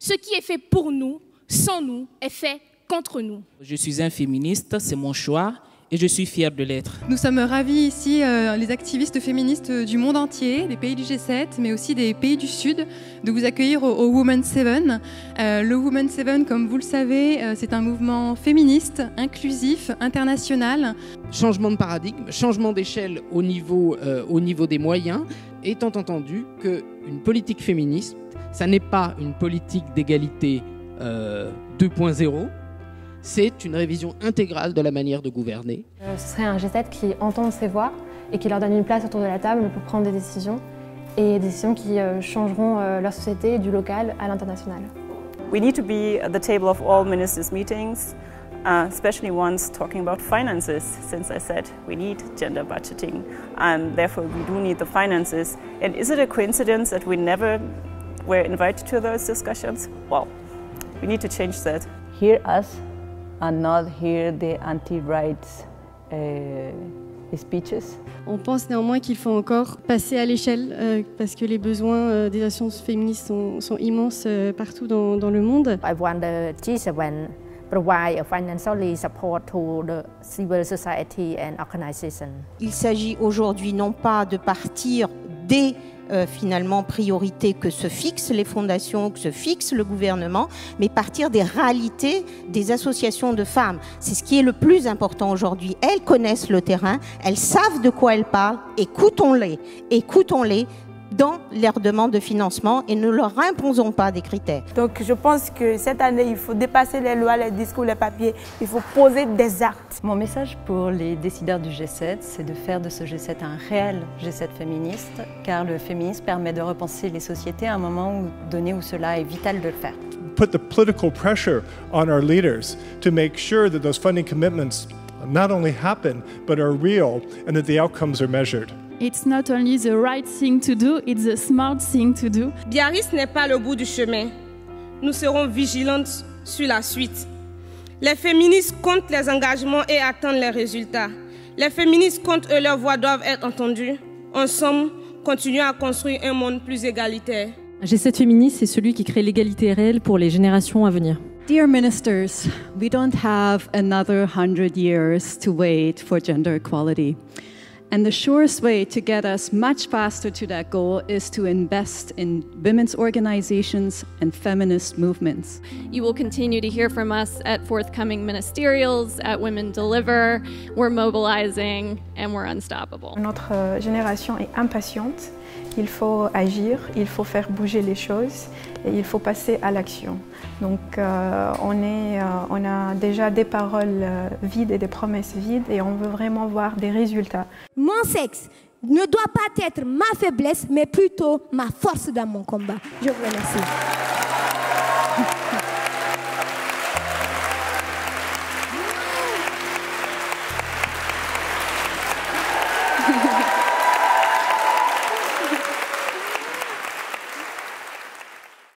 Ce qui est fait pour nous, sans nous, est fait contre nous. Je suis un féministe, c'est mon choix et je suis fière de l'être. Nous sommes ravis ici, les activistes féministes du monde entier, des pays du G7, mais aussi des pays du Sud, de vous accueillir au Women's 7. Le Women's 7, comme vous le savez, c'est un mouvement féministe, inclusif, international. Changement de paradigme, changement d'échelle au niveau des moyens, étant entendu qu'une politique féministe, ça n'est pas une politique d'égalité 2.0, c'est une révision intégrale de la manière de gouverner. Ce serait un G7 qui entende ces voix et qui leur donne une place autour de la table pour prendre des décisions, et des décisions qui changeront leur société du local à l'international. We need to be at the table of all ministers' meetings, especially ones talking about finances, since I said we need gender budgeting, and therefore we do need the finances. And is it a coincidence that we never were invited to those discussions? Well, we need to change that. Hear us and not hear the anti-rights speeches. On pense néanmoins qu'il faut encore passer à l'échelle parce que les besoins des actions féministes sont immenses partout dans le monde. I want the G7 provide a financial support to the civil society and organization. Il s'agit aujourd'hui non pas de partir des finalement priorités que se fixent les fondations, que se fixe le gouvernement, mais partir des réalités des associations de femmes. C'est ce qui est le plus important aujourd'hui. Elles connaissent le terrain, elles savent de quoi elles parlent, écoutons-les dans leurs demandes de financement et ne leur imposons pas des critères. Donc je pense que cette année, il faut dépasser les lois, les discours, les papiers, il faut poser des actes. Mon message pour les décideurs du G7, c'est de faire de ce G7 un réel G7 féministe, car le féminisme permet de repenser les sociétés à un moment donné où cela est vital de le faire. Put the political pressure on our leaders to make sure that those funding commitments not only happen, but are real and that the outcomes are measured. It's not only the right thing to do, it's the smart thing to do. Biarritz n'est pas le bout du chemin. Nous serons vigilantes sur la suite. Les féministes comptent les engagements et attendent les résultats. Les féministes comptent et leurs voix doivent être entendues. Ensemble, continuons à construire un monde plus égalitaire. Un G7 féministe, c'est celui qui crée l'égalité réelle pour les générations à venir. Dear ministers, we don't have another 100 years to wait for gender equality. And the surest way to get us much faster to that goal is to invest in women's organizations and feminist movements. You will continue to hear from us at forthcoming ministerials, at Women Deliver. We're mobilizing and we're unstoppable. Notre génération est impatiente. Il faut agir, il faut faire bouger les choses et il faut passer à l'action. Donc on a déjà des paroles vides et des promesses vides et on veut vraiment voir des résultats. Mon sexe ne doit pas être ma faiblesse mais plutôt ma force dans mon combat. Je vous remercie.